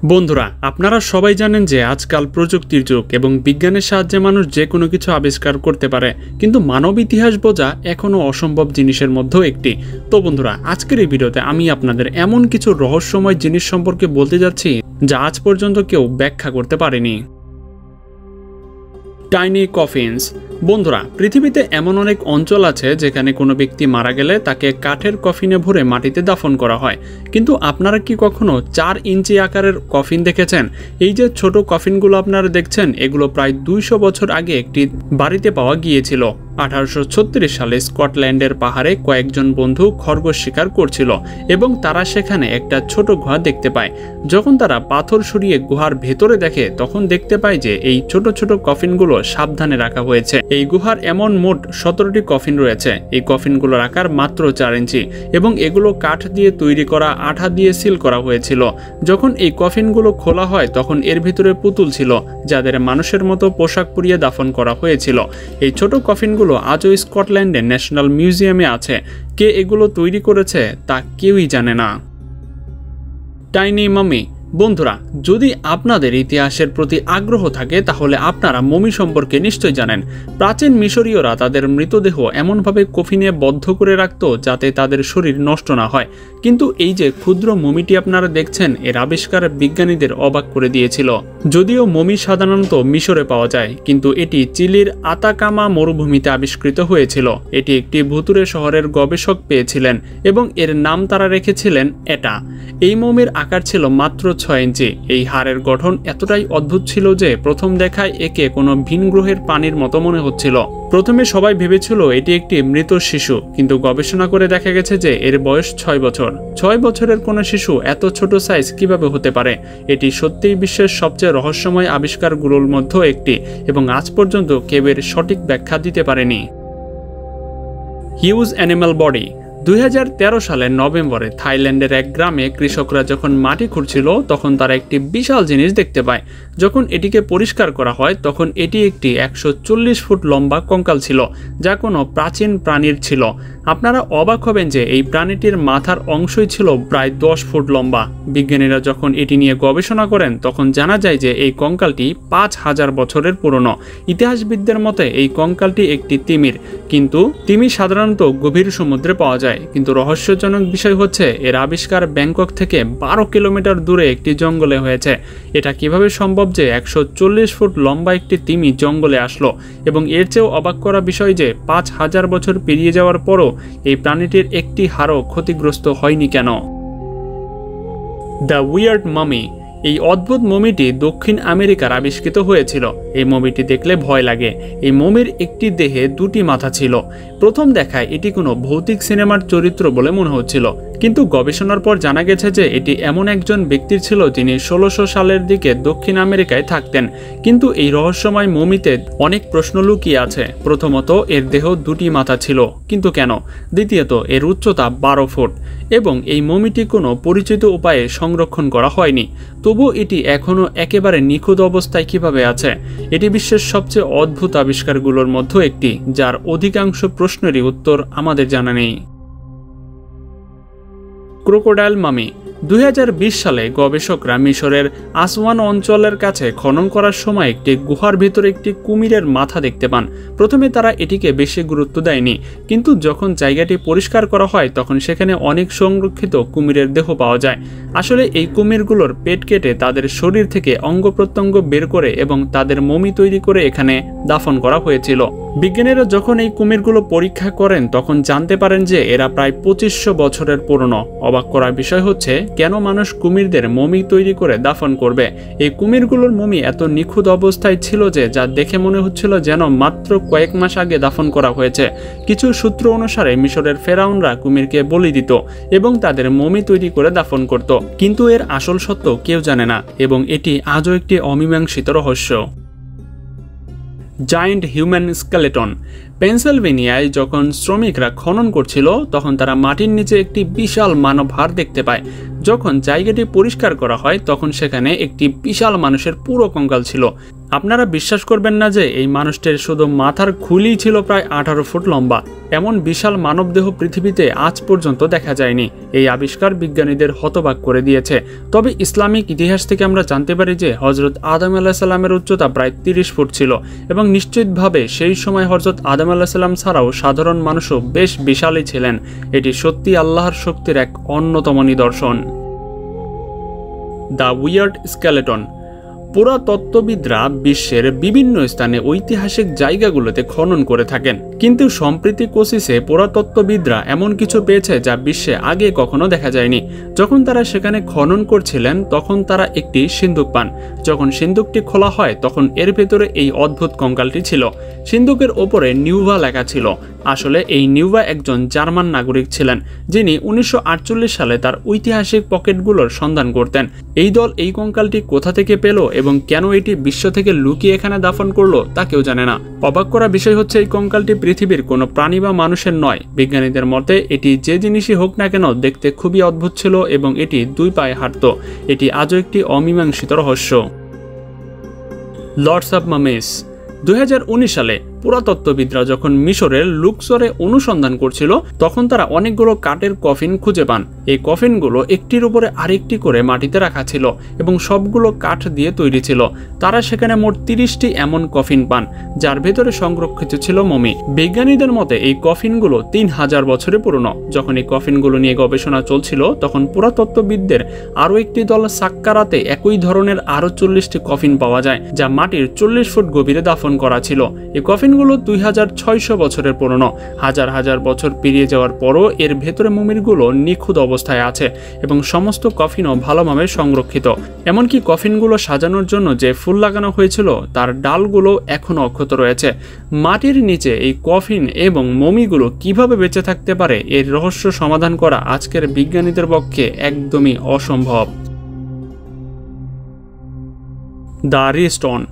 বন্ধুরা, আপনারা সবাই জানেন যে আজকাল প্রযুক্তির যুগ এবং বিজ্ঞানের সাহায্যে মানুষ যে কোনো কিছু আবিষ্কার করতে পারে, কিন্তু মানব ইতিহাস বোঝা এখনও অসম্ভব জিনিসের মধ্যেও একটি। তো বন্ধুরা, আজকের এই ভিডিওতে আমি আপনাদের এমন কিছু রহস্যময় জিনিস সম্পর্কে বলতে যাচ্ছি যা আজ পর্যন্ত কেউ ব্যাখ্যা করতে পারেনি। টাইনি কফিনস। বন্ধুরা, পৃথিবীতে এমন অনেক অঞ্চল আছে যেখানে কোনো ব্যক্তি মারা গেলে তাকে কাঠের কফিনে ভরে মাটিতে দাফন করা হয়, কিন্তু আপনারা কি কখনো 4 ইঞ্চি আকারের কফিন দেখেছেন? এই যে ছোট কফিনগুলো আপনারা দেখছেন, এগুলো প্রায় 200 বছর আগে একটি বাড়িতে পাওয়া গিয়েছিল। 1836 সালে স্কটল্যান্ডের পাহাড়ে কয়েকজন বন্ধু খরগোশ শিকার করছিল এবং তারা সেখানে একটা ছোট গুহা দেখতে পায়। যখন তারা পাথর সরিয়ে গুহার ভেতরে দেখে, তখন দেখতে পায় যে এই ছোট ছোট কফিনগুলো সাবধানে রাখা হয়েছে। এই গুহার এমন মোট 17টি কফিন রয়েছে। এই কফিনগুলোর আকার মাত্র 4 ইঞ্চি এবং এগুলো কাঠ দিয়ে তৈরি করা আঠা দিয়ে সিল করা হয়েছিল। যখন এই কফিনগুলো খোলা হয়, তখন এর ভিতরে পুতুল ছিল যাদের মানুষের মতো পোশাক পরিয়ে দাফন করা হয়েছিল। এই ছোট কফিনগুলো আজও স্কটল্যান্ডের ন্যাশনাল মিউজিয়ামে আছে। কে এগুলো তৈরি করেছে তা কেউই জানে না। টাইনি মামি। বন্ধুরা, যদি আপনাদের ইতিহাসের প্রতি আগ্রহ থাকে তাহলে আপনারা মমি সম্পর্কে নিশ্চয়ই জানেন। প্রাচীন মিশরীয়রা তাদের মৃতদেহ এমনভাবে কফিনে বদ্ধ করে রাখত যাতে তাদের শরীর নষ্ট না হয়, কিন্তু এই যে ক্ষুদ্র মমিটি আপনারা দেখছেন, এর আবিষ্কার বিজ্ঞানীদের অবাক করে দিয়েছিল। যদিও মমি সাধারণত মিশরে পাওয়া যায়, কিন্তু এটি চিলির আতাকামা মরুভূমিতে আবিষ্কৃত হয়েছিল। এটি একটি ভুতুরে শহরের গবেষক পেয়েছিলেন এবং এর নাম তারা রেখেছিলেন এটা। এই মমির আকার ছিল মাত্র 6 ইঞ্চি। এই হাড়ের গঠন এতটাই অদ্ভুত ছিল যে প্রথম দেখায় একে কোনো ভিন গ্রহের প্রাণীর মতো মনে হচ্ছিল। প্রথমে সবাই ভেবেছিল এটি একটি মৃত শিশু, কিন্তু গবেষণা করে দেখা গেছে যে এর বয়স 6 বছর। 6 বছরের কোনো শিশু এত ছোট সাইজ কিভাবে হতে পারে? এটি সত্যিই বিশ্বের সবচেয়ে রহস্যময় আবিষ্কারগুলোর মধ্যে একটি এবং আজ পর্যন্ত কেউ এর সঠিক ব্যাখ্যা দিতে পারেনি। Huge animal body. 2013 সালের নভেম্বরে থাইল্যান্ডের এক গ্রামে কৃষকরা যখন মাটি খুঁড়ছিল, তখন তারা একটি বিশাল জিনিস দেখতে পায়। যখন এটিকে পরিষ্কার করা হয়, তখন এটি একটি 140 ফুট লম্বা কঙ্কাল ছিল, যা কোনো প্রাচীন প্রাণীর ছিল। আপনারা অবাক হবেন যে এই প্রাণীটির মাথার অংশই ছিল প্রায় 10 ফুট লম্বা। বিজ্ঞানীরা যখন এটি নিয়ে গবেষণা করেন, তখন জানা যায় যে এই কঙ্কালটি 5000 বছরের পুরনো। ইতিহাসবিদদের মতে এই কঙ্কালটি একটি তিমির, কিন্তু তিমি সাধারণত গভীর সমুদ্রে পাওয়া যায়। কিন্তু রহস্যজনক বিষয় হচ্ছে এর আবিষ্কার ব্যাংকক থেকে 12 কিলোমিটার দূরে একটি জঙ্গলে হয়েছে। এটা কিভাবে সম্ভব যে 140 ফুট লম্বা একটি তিমি জঙ্গলে আসলো? এবং এর চেয়েও অবাক করা বিষয় যে 5000 বছর পেরিয়ে যাওয়ার পরও এই প্রাণীটির একটি হাড়ও ক্ষতিগ্রস্ত হয়নি কেন? দ্য উইয়ার্ড মামি। এই অদ্ভুত মমিটি দক্ষিণ আমেরিকার আবিষ্কৃত হয়েছিল। এই মমিটি দেখলে ভয় লাগে। এই মমির একটি দেহে 2টি মাথা ছিল। প্রথম দেখায় এটি কোনো ভৌতিক সিনেমার চরিত্র বলে মনে হচ্ছিল, কিন্তু গবেষণার পর জানা গেছে যে এটি এমন একজন ব্যক্তির ছিল যিনি 1600 সালের দিকে দক্ষিণ আমেরিকায় থাকতেন। কিন্তু এই রহস্যময় মমিতে অনেক প্রশ্ন লুকিয়ে আছে। প্রথমত, এর দেহ 2টি মাথা ছিল, কিন্তু কেন? দ্বিতীয়ত, এর উচ্চতা 12 ফুট এবং এই মমিটি কোনো পরিচিত উপায়ে সংরক্ষণ করা হয়নি। তবু এটি এখনও একেবারে নিখুঁত অবস্থায় কিভাবে আছে? এটি বিশ্বের সবচেয়ে অদ্ভুত আবিষ্কারগুলোর মধ্যে একটি, যার অধিকাংশ প্রশ্নেরই উত্তর আমাদের জানা নেই। ক্রোকোডাইল মামি। 2020 সালে গবেষকরা মিশরের আসওয়ান অঞ্চলের কাছে খনন করার সময় একটি গুহার ভিতরে একটি কুমিরের মাথা দেখতে পান। প্রথমে তারা এটিকে বেশি গুরুত্ব দেয়নি, কিন্তু যখন জায়গাটি পরিষ্কার করা হয়, তখন সেখানে অনেক সংরক্ষিত কুমিরের দেহ পাওয়া যায়। আসলে এই কুমিরগুলোর পেট কেটে তাদের শরীর থেকে অঙ্গ প্রত্যঙ্গ বের করে এবং তাদের মমি তৈরি করে এখানে দাফন করা হয়েছিল। বিজ্ঞানীরা যখন এই কুমিরগুলো পরীক্ষা করেন, তখন জানতে পারেন যে এরা প্রায় 2500 বছরের পুরনো। অবাক করার বিষয় হচ্ছে, কেন মানুষ কুমিরদের মমি তৈরি করে দাফন করবে? এই কুমিরগুলোর মমি এত নিখুঁত অবস্থায় ছিল যে যা দেখে মনে হচ্ছিল যেন মাত্র কয়েক মাস আগে দাফন করা হয়েছে। কিছু সূত্র অনুসারে মিশরের ফেরাউনরা কুমিরকে বলি দিত এবং তাদের মমি তৈরি করে দাফন করত, কিন্তু এর আসল সত্য কেউ জানে না এবং এটি আজও একটি অমীমাংসিত রহস্য। Giant human skeleton. পেনসিলভেনিয়ায় যখন শ্রমিকরা খনন করছিল তখন তারা মাটির নিচে একটি বিশাল মানব হাড় দেখতে পায়। যখন জায়গাটি পরিষ্কার করা হয় তখন সেখানে একটি বিশাল মানুষের পুরো কঙ্কাল ছিল। আপনারা বিশ্বাস করবেন না যে এই মানুষটির শুধু মাথার খুলিই ছিল প্রায় 18 ফুট লম্বা। এমন বিশাল মানবদেহ পৃথিবীতে আজ পর্যন্ত দেখা যায়নি। এই আবিষ্কার বিজ্ঞানীদের হতবাক করে দিয়েছে। তবে ইসলামিক ইতিহাস থেকে আমরা জানতে পারি যে হযরত আদম আলাইহিস সালামের উচ্চতা প্রায় 30 ফুট ছিল এবং নিশ্চিতভাবে সেই সময় হযরত আদম আলাইহিস সালাম ছাড়াও সাধারণ মানুষও বেশ বিশালই ছিলেন। এটি সত্যি আল্লাহর শক্তির এক অন্যতম নিদর্শন। The weird skeleton. পুরাতত্ত্ববিদরা বিশ্বের বিভিন্ন স্থানে ঐতিহাসিক জায়গাগুলোতে খনন করে থাকেন, কিন্তু সম্প্রতি কোসিসে পুরাতত্ত্ববিদরা এমন কিছু পেয়েছে যা বিশ্বে আগে কখনো দেখা যায়নি। যখন তারা সেখানে খনন করছিলেন তখন তারা একটি সিন্দুক পান। যখন সিন্দুকটি খোলা হয় তখন এর ভেতরে এই অদ্ভুত কঙ্কালটি ছিল। সিন্দুকের ওপরে নিউভা লেখা ছিল। আসলে এই নিউভা একজন জার্মান নাগরিক ছিলেন যিনি 1948 সালে তার ঐতিহাসিক পকেটগুলোর সন্ধান করতেন। এই দল এই কঙ্কালটি কোথা থেকে পেল এবং কেন এটি বিশ্ব থেকে লুকিয়ে এখানে দাফন করলো তা কেউ জানে না। অবাক করা বিষয় হচ্ছে এই কঙ্কালটি পৃথিবীর কোনো প্রাণী বা মানুষের নয়। বিজ্ঞানীদের মতে এটি যে জিনিসই হোক না কেন দেখতে খুবই অদ্ভুত ছিল এবং এটি 2 পায়ে হাঁটত। এটি আজও একটি অমীমাংসিত রহস্য। Lords of মামিস। 2019 সালে পুরাতত্ত্ববিদরা যখন মিশরের লুক্সরে অনুসন্ধান করছিল তখন তারা অনেকগুলো কাঠের কফিন খুঁজে পান। এই কফিনগুলো একটির উপরে আরেকটি করে মাটিতে রাখা ছিল এবং সবগুলো কাঠ দিয়ে তৈরি ছিল। তারা সেখানে মোট 30টি এমন কফিন পান যার ভেতরে সংরক্ষিত ছিল মমি। বিজ্ঞানীদের মতে এই কফিনগুলো 3000 বছরে পুরনো। যখন এই কফিনগুলো নিয়ে গবেষণা চলছিল তখন পুরাতত্ত্ববিদদের আরও একটি দল সাক্কারাতে একই ধরনের আরও 40টি কফিন পাওয়া যায় যা মাটির 40 ফুট গভীরে দাফন করা ছিল। এই কফিনগুলো 2600 বছরের পুরনো। হাজার হাজার বছর পেরিয়ে যাওয়ার পরও এর ভেতরে মমিরগুলো নিখুঁত অবস্থায় আছে এবং সমস্ত কফিনও ভালোভাবে সংরক্ষিত। এমনকি কফিনগুলো সাজানোর জন্য যে ফুল লাগানো হয়েছিল তার ডালগুলো এখনও অক্ষত রয়েছে। মাটির নিচে এই কফিন এবং মমিগুলো কিভাবে বেঁচে থাকতে পারে এর রহস্য সমাধান করা আজকের বিজ্ঞানীদের পক্ষে একদমই অসম্ভব। দ্য রিস্টোন।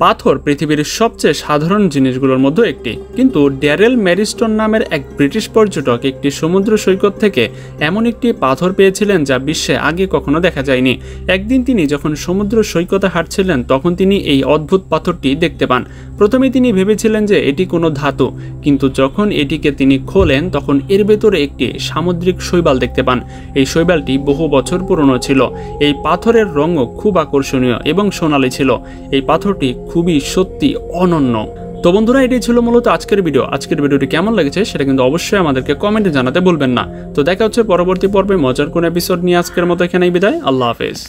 পাথর পৃথিবীর সবচেয়ে সাধারণ জিনিসগুলোর মধ্যে একটি, কিন্তু ড্যারেল ম্যারিস্টন নামের এক ব্রিটিশ পর্যটক একটি সমুদ্র সৈকত থেকে এমন একটি পাথর পেয়েছিলেন যা বিশ্বে আগে কখনো দেখা যায়নি। একদিন তিনি যখন সমুদ্র সৈকতে হাঁটছিলেন তখন তিনি এই অদ্ভুত পাথরটি দেখতে পান। প্রথমে তিনি ভেবেছিলেন যে এটি কোনো ধাতু, কিন্তু যখন এটিকে তিনি খোলেন তখন এর ভেতরে একটি সামুদ্রিক শৈবাল দেখতে পান। এই শৈবালটি বহু বছর পুরনো ছিল। এই পাথরের রঙও খুব আকর্ষণীয় এবং সোনালী ছিল। এই পাথরটি খুবই সত্যি অনন্য। তো বন্ধুরা, এটি ছিল মূলত আজকের ভিডিও। আজকের ভিডিওটি কেমন লেগেছে সেটা কিন্তু অবশ্যই আমাদেরকে কমেন্টে জানাতে ভুলবেন না। তো দেখা হচ্ছে পরবর্তী পর্বে মজার কোন এপিসোড নিয়ে। আজকের মতো এখানেই বিদায়। আল্লাহ হাফেজ।